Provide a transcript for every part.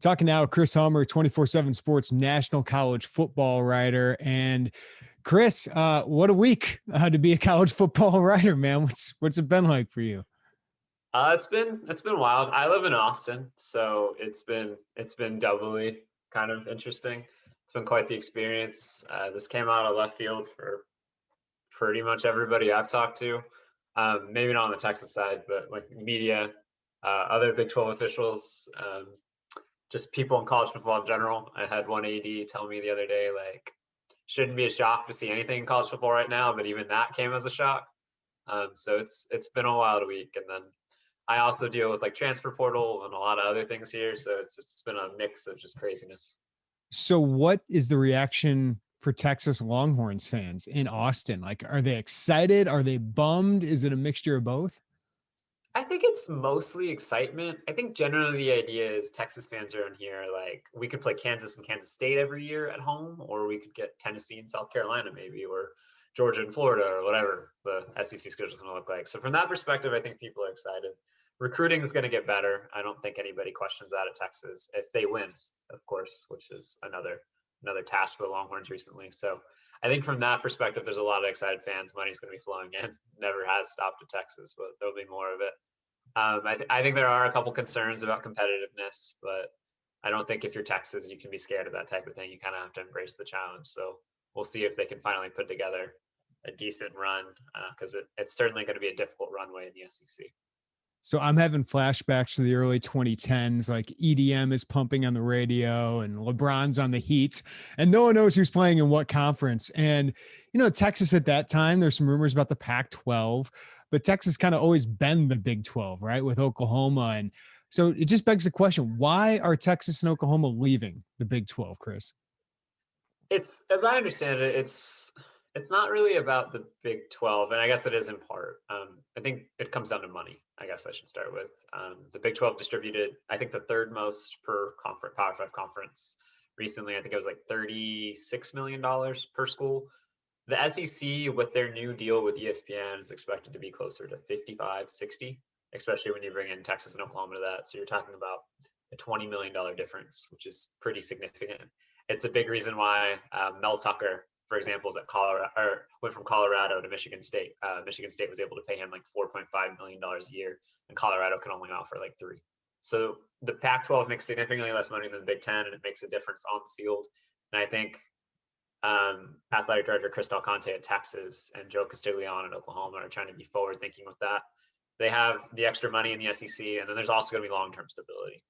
Talking now, Chris Hummer, 24/7 Sports national college football writer. And Chris, what a week to be a college football writer, man. What's it been like for you? It's been wild. I live in Austin, so it's been doubly kind of interesting. It's been quite the experience. This came out of left field for pretty much everybody I've talked to. Maybe not on the Texas side, but like media, other Big 12 officials, just people in college football in general. I had one AD tell me the other day, like, shouldn't be a shock to see anything in college football right now, but even that came as a shock. So it's been a wild week, and then I also deal with like transfer portal and a lot of other things here. So it's been a mix of just craziness. So what is the reaction for Texas Longhorns fans in Austin? Like, are they excited? Are they bummed? Is it a mixture of both? I think it's mostly excitement. I think generally the idea is Texas fans are in here like we could play Kansas and Kansas State every year at home, or we could get Tennessee and South Carolina maybe, or Georgia and Florida, or whatever the SEC schedule is going to look like. So from that perspective, I think people are excited. Recruiting is going to get better. I don't think anybody questions that at Texas if they win, of course, which is another task for the Longhorns recently. So I think from that perspective, there's a lot of excited fans. Money's going to be flowing in. Never has stopped at Texas, but there'll be more of it. I think there are a couple concerns about competitiveness, but I don't think if you're Texas, you can be scared of that type of thing. You kind of have to embrace the challenge. So we'll see if they can finally put together a decent run, because it's certainly going to be a difficult runway in the SEC. So I'm having flashbacks to the early 2010s, like EDM is pumping on the radio and LeBron's on the Heat, and no one knows who's playing in what conference. And, Texas at that time, there's some rumors about the Pac-12, but Texas kind of always been the Big 12, right, with Oklahoma. And so it just begs the question, why are Texas and Oklahoma leaving the Big 12, Chris? It's, as I understand it, it's not really about the Big 12, and I guess it is in part. I think it comes down to money. I guess I should start with. The Big 12 distributed, I think, the third most per conference, Power 5 conference recently. I think it was like $36 million per school. The SEC, with their new deal with ESPN, is expected to be closer to 55, 60, especially when you bring in Texas and Oklahoma to that. So you're talking about a $20 million difference, which is pretty significant. It's a big reason why Mel Tucker, for example, is at Colorado, or went from Colorado to Michigan State. Michigan State was able to pay him like $4.5 million a year, and Colorado can only offer like $3 million. So the Pac-12 makes significantly less money than the Big Ten, and it makes a difference on the field. And I think athletic director Chris Del Conte at Texas and Joe Castiglione at Oklahoma are trying to be forward thinking with that. They have the extra money in the SEC, and then there's also going to be long-term stability.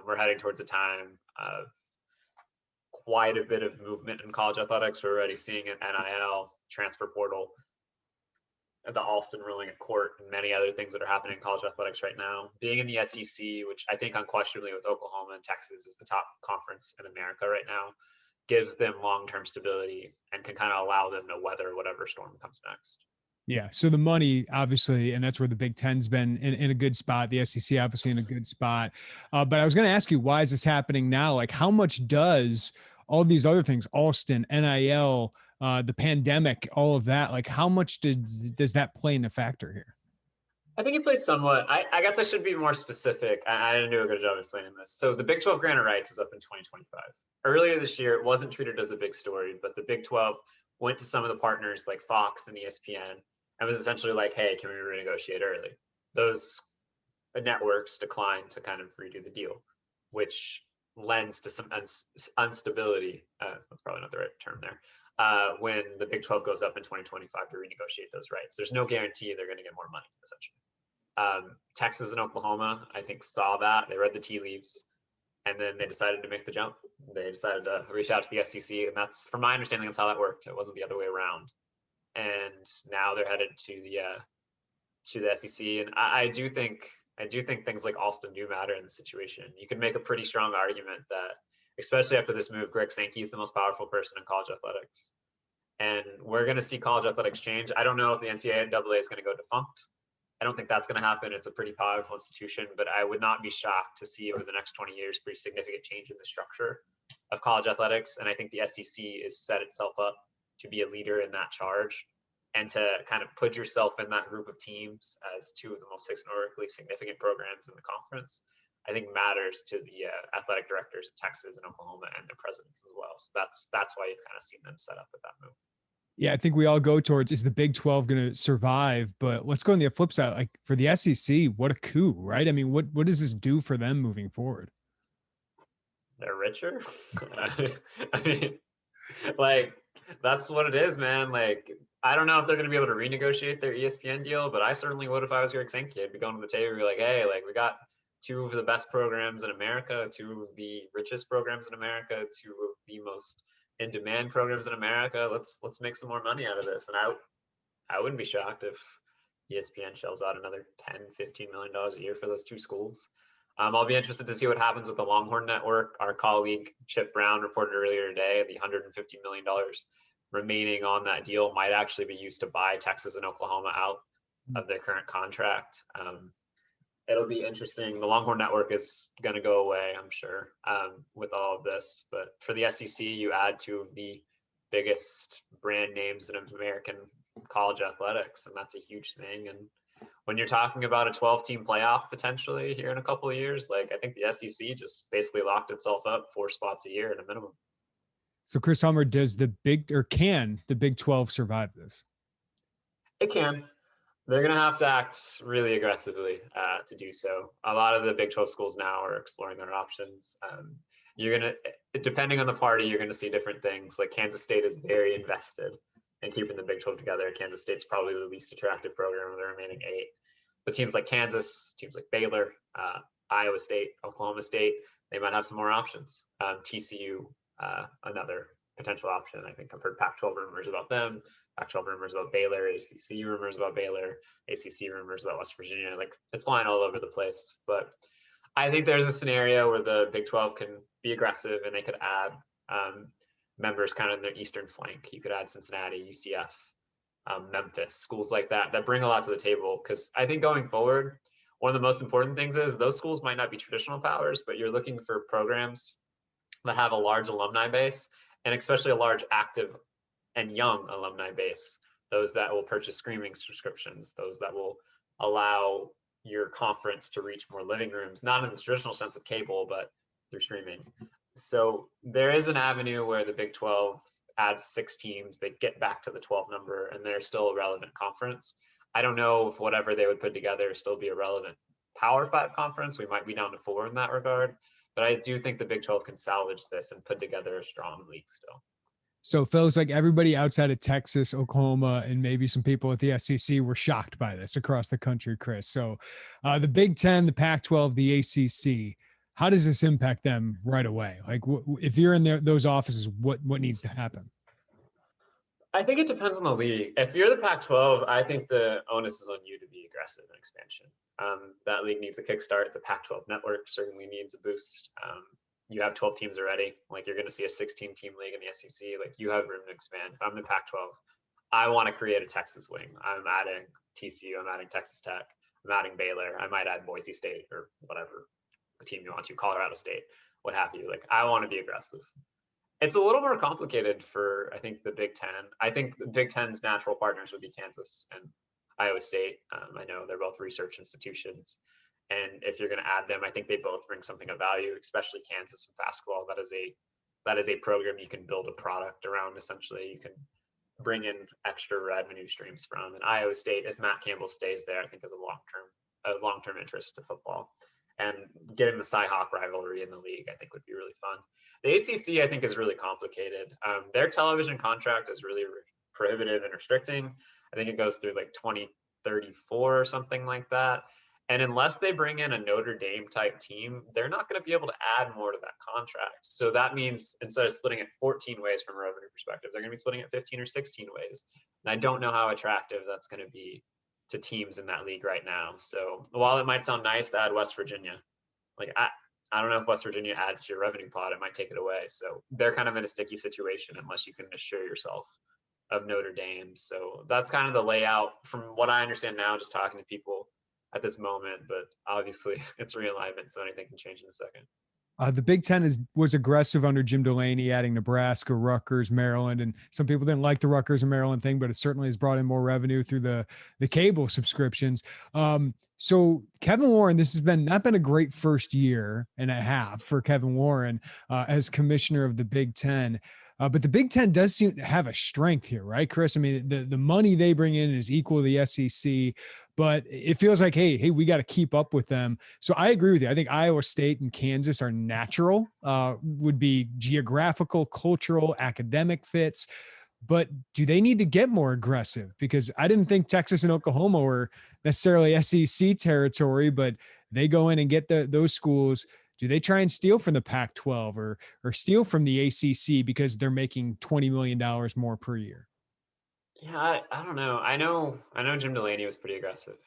We're heading towards a time of quite a bit of movement in college athletics. We're already seeing it, NIL, transfer portal, the Alston ruling at court, and many other things that are happening in college athletics right now. Being in the SEC, which I think unquestionably with Oklahoma and Texas is the top conference in America right now, gives them long-term stability and can kind of allow them to weather whatever storm comes next. Yeah. So the money, obviously, and that's where the Big Ten's been in a good spot. The SEC, obviously, in a good spot. But I was going to ask you, why is this happening now? Like, how much does all these other things, Alston, NIL, the pandemic, all of that, like, how much does that play in a factor here? I think it plays somewhat. I guess I should be more specific. I didn't do a good job explaining this. So the Big 12 grant of rights is up in 2025. Earlier this year, it wasn't treated as a big story, but the Big 12 went to some of the partners like Fox and ESPN and was essentially like, hey, can we renegotiate early? Those networks declined to kind of redo the deal, which lends to some instability. That's probably not the right term there. When the Big 12 goes up in 2025 to renegotiate those rights. There's no guarantee they're going to get more money, essentially. Texas and Oklahoma, I think, saw that. They read the tea leaves, and then they decided to make the jump. They decided to reach out to the SEC, and that's, from my understanding, that's how that worked. It wasn't the other way around. And now they're headed to the SEC, and I do think things like Alston do matter in the situation. You can make a pretty strong argument that, especially after this move, Greg Sankey is the most powerful person in college athletics. And we're going to see college athletics change. I don't know if the NCAA is going to go defunct. I don't think that's going to happen. It's a pretty powerful institution, but I would not be shocked to see over the next 20 years pretty significant change in the structure of college athletics. And I think the SEC is set itself up to be a leader in that charge and to kind of put yourself in that group of teams as two of the most historically significant programs in the conference. I think matters to the athletic directors of Texas and Oklahoma and their presidents as well. So that's why you've kind of seen them set up with that move. Yeah, I think we all go towards, is the Big 12 going to survive? But let's go on the flip side. Like for the SEC, what a coup, right? I mean, what does this do for them moving forward? They're richer. I mean, like, that's what it is, man. Like, I don't know if they're going to be able to renegotiate their ESPN deal, but I certainly would if I was Greg Sankey. I'd be going to the table and be like, hey, like, we got two of the best programs in America, two of the richest programs in America, two of the most in-demand programs in America. Let's make some more money out of this. And I wouldn't be shocked if ESPN shells out another $10-15 million a year for those two schools. I'll be interested to see what happens with the Longhorn Network. Our colleague Chip Brown reported earlier today the $150 million remaining on that deal might actually be used to buy Texas and Oklahoma out of their current contract. It'll be interesting. The Longhorn Network is going to go away, I'm sure, with all of this. But for the SEC, you add two of the biggest brand names in American college athletics, and that's a huge thing. And when you're talking about a 12-team playoff potentially here in a couple of years, like I think the SEC just basically locked itself up 4 spots a year at a minimum. So Chris Hummer, can the Big 12 survive this? It can. They're going to have to act really aggressively to do so. A lot of the Big 12 schools now are exploring their options. You're going to, depending on the party, you're going to see different things. Like Kansas State is very invested in keeping the Big 12 together. Kansas State's probably the least attractive program of the remaining 8. But teams like Kansas, teams like Baylor, Iowa State, Oklahoma State, they might have some more options. TCU, another potential option. I think I've heard Pac-12 rumors about them, Pac-12 rumors about Baylor, ACC rumors about Baylor, ACC rumors about West Virginia. Like it's flying all over the place. But I think there's a scenario where the Big 12 can be aggressive and they could add members kind of in their eastern flank. You could add Cincinnati, UCF, Memphis, schools like that bring a lot to the table. Because I think going forward, one of the most important things is those schools might not be traditional powers, but you're looking for programs that have a large alumni base and especially a large active and young alumni base, those that will purchase streaming subscriptions, those that will allow your conference to reach more living rooms, not in the traditional sense of cable, but through streaming. So there is an avenue where the Big 12 adds 6 teams, they get back to the 12 number, and they're still a relevant conference. I don't know if whatever they would put together still be a relevant Power 5 conference. We might be down to 4 in that regard, but I do think the Big 12 can salvage this and put together a strong league still. So it feels like everybody outside of Texas, Oklahoma, and maybe some people at the SEC were shocked by this across the country, Chris. So the Big 10, the Pac-12, the ACC, how does this impact them right away? Like if you're in those offices, what needs to happen? I think it depends on the league. If you're the Pac-12, I think the onus is on you to be aggressive in expansion. That league needs a kickstart. The Pac-12 network certainly needs a boost. You have 12 teams already. Like you're going to see a 16-team league in the SEC. Like you have room to expand. If I'm the Pac-12, I want to create a Texas wing. I'm adding TCU. I'm adding Texas Tech. I'm adding Baylor. I might add Boise State or whatever team you want to, Colorado State, what have you. Like I want to be aggressive. It's a little more complicated for, I think, the Big 10. I think the Big 10's natural partners would be Kansas and Iowa State. I know they're both research institutions. And if you're going to add them, I think they both bring something of value, especially Kansas with basketball. That is a program you can build a product around, essentially. You can bring in extra revenue streams from. And Iowa State, if Matt Campbell stays there, I think is a long-term interest to football. And getting the Cy-Hawk rivalry in the league, I think would be really fun. The ACC, I think, is really complicated. Their television contract is really prohibitive and restricting. I think it goes through like 2034 or something like that. And unless they bring in a Notre Dame type team, they're not going to be able to add more to that contract. So that means instead of splitting it 14 ways from a revenue perspective, they're going to be splitting it 15 or 16 ways. And I don't know how attractive that's going to be to teams in that league right now. So while it might sound nice to add West Virginia, like I don't know if West Virginia adds to your revenue pot, it might take it away. So they're kind of in a sticky situation unless you can assure yourself of Notre Dame. So that's kind of the layout from what I understand now, just talking to people at this moment, but obviously it's realignment, so anything can change in a second. The Big Ten was aggressive under Jim Delaney, adding Nebraska, Rutgers, Maryland, and some people didn't like the Rutgers and Maryland thing, but it certainly has brought in more revenue through the cable subscriptions. So Kevin Warren, this has not been a great first year and a half for Kevin Warren as commissioner of the Big Ten. But the Big Ten does seem to have a strength here, right, Chris? I mean, the money they bring in is equal to the SEC, but it feels like, hey, we got to keep up with them. So I agree with you. I think Iowa State and Kansas are natural, would be geographical, cultural, academic fits. But do they need to get more aggressive? Because I didn't think Texas and Oklahoma were necessarily SEC territory, but they go in and get those schools. Do they try and steal from the Pac-12 or steal from the ACC because they're making $20 million more per year? Yeah, I don't know. I know Jim Delaney was pretty aggressive,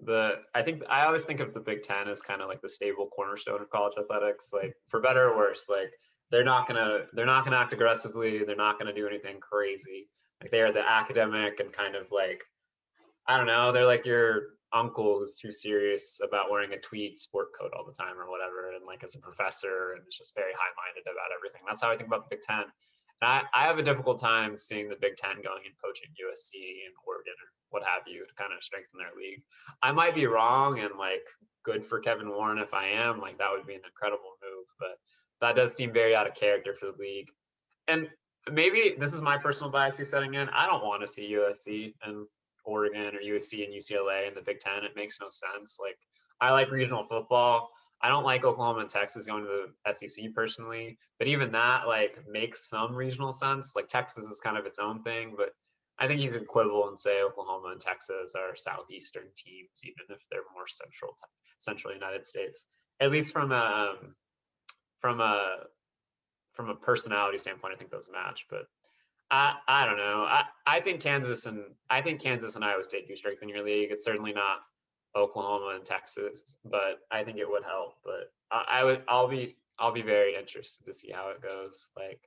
but I always think of the Big Ten as kind of like the stable cornerstone of college athletics. Like, for better or worse, like they're not gonna act aggressively. They're not gonna do anything crazy. Like, they are the academic and kind of like, I don't know, they're like your uncle who's too serious about wearing a tweed sport coat all the time or whatever, and like as a professor, and is just very high-minded about everything. That's how I think about the Big Ten. And I have a difficult time seeing the Big Ten going and poaching USC and Oregon or what have you to kind of strengthen their league. I might be wrong, and like, good for Kevin Warren if I am. Like, that would be an incredible move, but that does seem very out of character for the league. And maybe this is my personal bias setting in. I don't want to see USC and Oregon or USC and UCLA in the Big Ten. It makes no sense. Like, I like regional football. I don't like Oklahoma and Texas going to the SEC personally, but even that like makes some regional sense. Like, Texas is kind of its own thing, but I think you could quibble and say Oklahoma and Texas are southeastern teams, even if they're more central United States. At least from a personality standpoint, I think those match. But I don't know. I think Kansas and Iowa State do strengthen your league. It's certainly not Oklahoma and Texas, but I think it would help. But I'll be very interested to see how it goes. Like,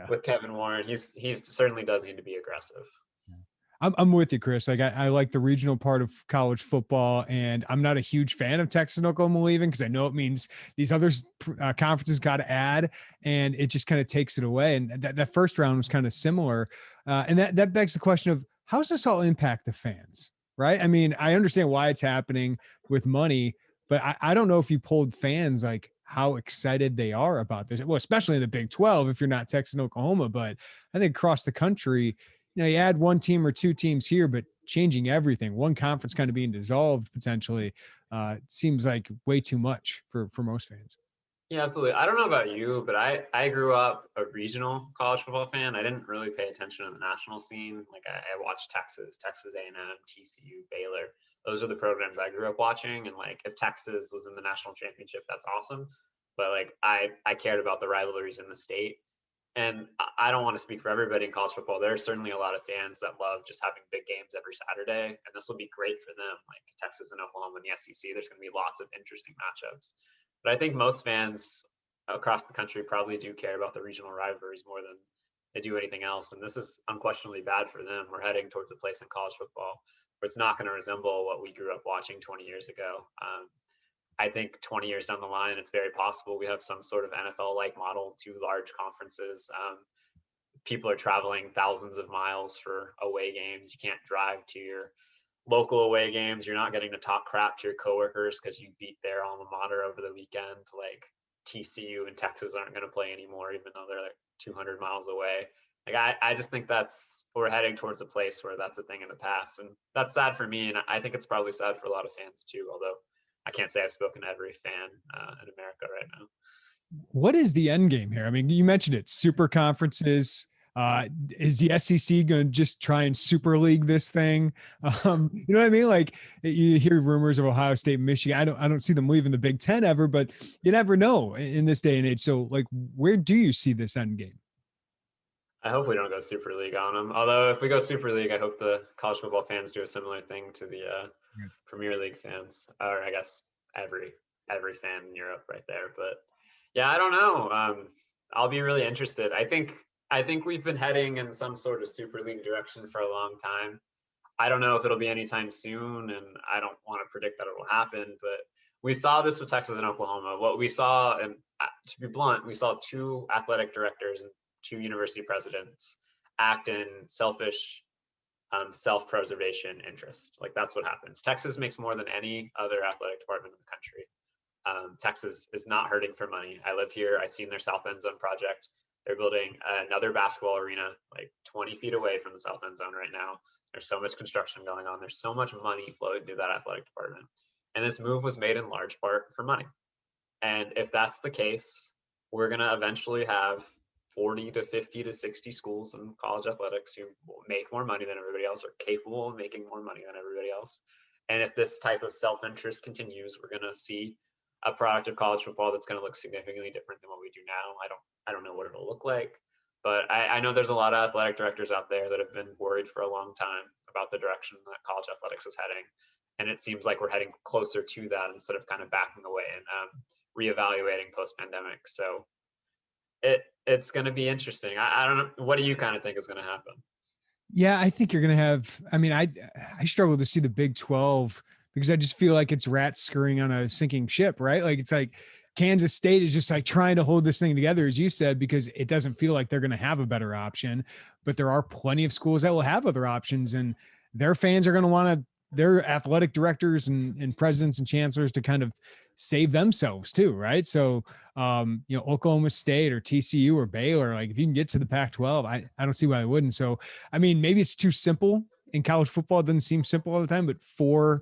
with Kevin Warren, he's certainly does need to be aggressive. I'm with you, Chris. Like, I like the regional part of college football, and I'm not a huge fan of Texas and Oklahoma leaving because I know it means these other conferences got to add, and it just kind of takes it away. And that first round was kind of similar, and that begs the question of how does this all impact the fans, right? I mean, I understand why it's happening with money, but I don't know if you polled fans like how excited they are about this. Well, especially in the Big 12 if you're not Texas and Oklahoma, but I think across the country, you add one team or two teams here, but changing everything, one conference kind of being dissolved potentially, seems like way too much for most fans. Yeah, absolutely. I don't know about you, but I grew up a regional college football fan. I didn't really pay attention to the national scene. Like, I watched Texas A&M, TCU, Baylor. Those are the programs I grew up watching. And like, if Texas was in the national championship, that's awesome. But like, I cared about the rivalries in the state. And I don't want to speak for everybody in college football. There are certainly a lot of fans that love just having big games every Saturday, and this will be great for them. Like, Texas and Oklahoma and the SEC, there's going to be lots of interesting matchups. But I think most fans across the country probably do care about the regional rivalries more than they do anything else. And this is unquestionably bad for them. We're heading towards a place in college football where it's not going to resemble what we grew up watching 20 years ago. I think 20 years down the line, it's very possible we have some sort of NFL-like model, two large conferences. People are traveling thousands of miles for away games. You can't drive to your local away games. You're not getting to talk crap to your coworkers because you beat their alma mater over the weekend. Like, TCU and Texas aren't going to play anymore, even though they're like 200 miles away. Like, I just think we're heading towards a place where that's a thing in the past. And that's sad for me. And I think it's probably sad for a lot of fans too, although I can't say I've spoken to every fan in America right now. What is the end game here? I mean, you mentioned it, super conferences. Is the SEC going to just try and super league this thing? You know what I mean? Like, you hear rumors of Ohio State, Michigan. I don't see them leaving the Big Ten ever, but you never know in this day and age. So like, where do you see this end game? I hope we don't go Super League on them. Although if we go Super League, I hope the college football fans do a similar thing to the Premier League fans, or I guess every fan in Europe right there. But yeah, I don't know. I'll be really interested. I think we've been heading in some sort of Super League direction for a long time. I don't know if it'll be anytime soon, and I don't want to predict that it will happen, but we saw this with Texas and Oklahoma. What we saw, and to be blunt, we saw two athletic directors and two university presidents act in selfish self-preservation interest. Like that's what happens. Texas makes more than any other athletic department in the country. Texas is not hurting for money. I live here. I've seen their South End Zone project. They're building another basketball arena like 20 feet away from the South End Zone right now. There's so much construction going on. There's so much money flowing through that athletic department. And this move was made in large part for money. And if that's the case, we're going to eventually have 40 to 50 to 60 schools in college athletics who make more money than everybody else, are capable of making more money than everybody else. And if this type of self-interest continues, we're going to see a product of college football that's going to look significantly different than what we do now. I don't know what it'll look like, but I know there's a lot of athletic directors out there that have been worried for a long time about the direction that college athletics is heading. And it seems like we're heading closer to that instead of kind of backing away and reevaluating post-pandemic. So it's going to be interesting. I don't know. What do you kind of think is going to happen? Yeah, I think you're going to have, I mean, I struggle to see the Big 12 because I just feel like it's rats scurrying on a sinking ship, right? Like it's like Kansas State is just like trying to hold this thing together, as you said, because it doesn't feel like they're going to have a better option, but there are plenty of schools that will have other options, and their fans are going to want to, their athletic directors and presidents and chancellors to kind of save themselves too. Right. So, Oklahoma State or TCU or Baylor, like if you can get to the Pac-12, I don't see why I wouldn't. So, I mean, maybe it's too simple in college football. It doesn't seem simple all the time, but 4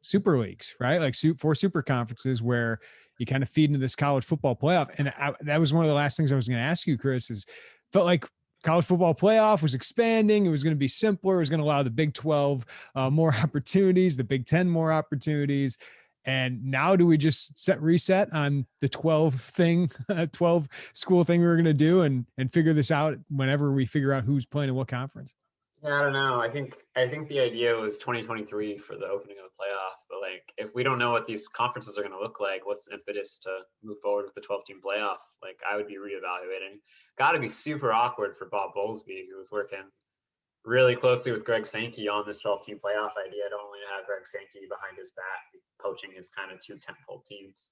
super leagues, right? Like 4 super conferences where you kind of feed into this college football playoff. And that was one of the last things I was going to ask you, Chris, is felt like college football playoff was expanding. It was going to be simpler. It was going to allow the Big 12 more opportunities, the Big 10 more opportunities. And now do we just reset on the 12 school thing we were going to do and figure this out whenever we figure out who's playing in what conference? Yeah, I don't know. I think the idea was 2023 for the opening of the playoff. But like, if we don't know what these conferences are going to look like, what's the impetus to move forward with the 12-team playoff? Like, I would be reevaluating. Got to be super awkward for Bob Bowlesby, who was working really closely with Greg Sankey on this 12-team playoff idea. To only have Greg Sankey behind his back, poaching his kind of 2 tentpole teams.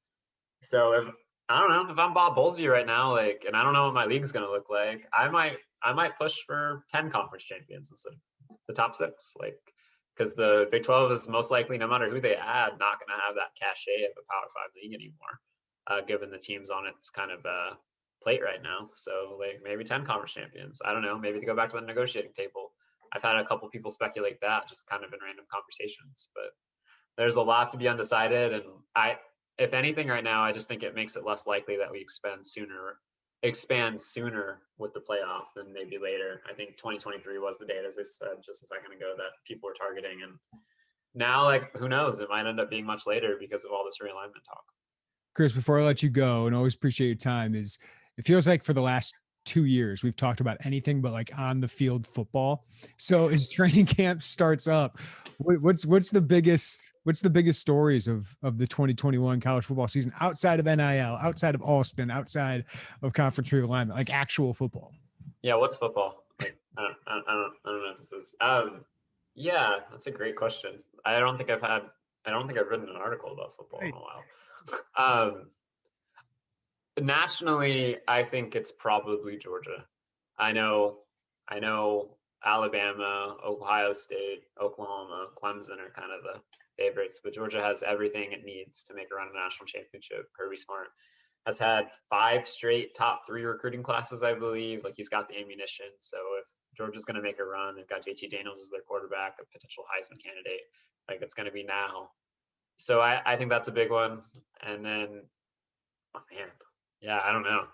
So if I'm Bob Bowlesby right now, like, and I don't know what my league's going to look like, I might push for 10 conference champions instead of the top 6, like, because the Big 12 is most likely, no matter who they add, not going to have that cachet of a Power 5 league anymore, given the teams on its kind of plate right now. So like maybe 10 conference champions. I don't know. Maybe they go back to the negotiating table. I've had a couple people speculate that just kind of in random conversations, but there's a lot to be undecided. And if anything right now, I just think it makes it less likely that we expand sooner with the playoff than maybe later. I think 2023 was the date, as I said just a second ago, that people were targeting. And now, like, who knows? It might end up being much later because of all this realignment talk. Chris, before I let you go, and always appreciate your time, it feels like for the last 2 years, we've talked about anything but like on the field football. So as training camp starts up, what's the biggest stories of the 2021 college football season outside of NIL, outside of Austin, outside of conference realignment, like actual football? Yeah. What's football? Like, I don't know what this is. Yeah, that's a great question. I don't think I've written an article about football in a while. Nationally, I think it's probably Georgia. I know Alabama, Ohio State, Oklahoma, Clemson are kind of the favorites, but Georgia has everything it needs to make a run at a national championship. Kirby Smart has had 5 straight top 3 recruiting classes, I believe. Like, he's got the ammunition. So if Georgia's going to make a run, they've got JT Daniels as their quarterback, a potential Heisman candidate. Like, it's going to be now. So I think that's a big one. And then, oh man, yeah, I don't know.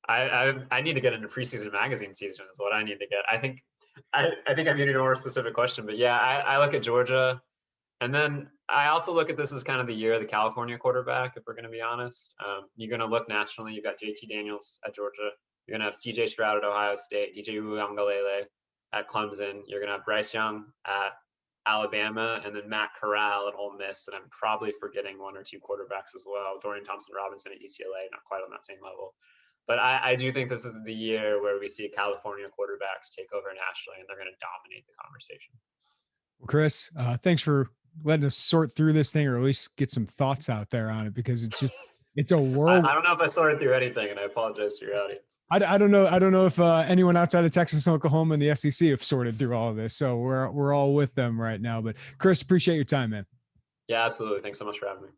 I need to get into preseason magazine season is what I need to get. I think I'm getting a more specific question, but yeah, I look at Georgia, and then I also look at this as kind of the year of the California quarterback, if we're going to be honest. You're going to look nationally. You've got JT Daniels at Georgia. You're going to have CJ Stroud at Ohio State, DJ Uiagalelei at Clemson. You're going to have Bryce Young at Alabama, and then Matt Corral at Ole Miss. And I'm probably forgetting 1 or 2 quarterbacks as well. Dorian Thompson-Robinson at UCLA, not quite on that same level. But I do think this is the year where we see California quarterbacks take over nationally, and they're going to dominate the conversation. Well, Chris, thanks for letting us sort through this thing, or at least get some thoughts out there on it, because it's a world. I don't know if I sorted through anything, and I apologize to your audience. I don't know. I don't know if anyone outside of Texas and Oklahoma and the SEC have sorted through all of this. So we're all with them right now. But Chris, appreciate your time, man. Yeah, absolutely. Thanks so much for having me.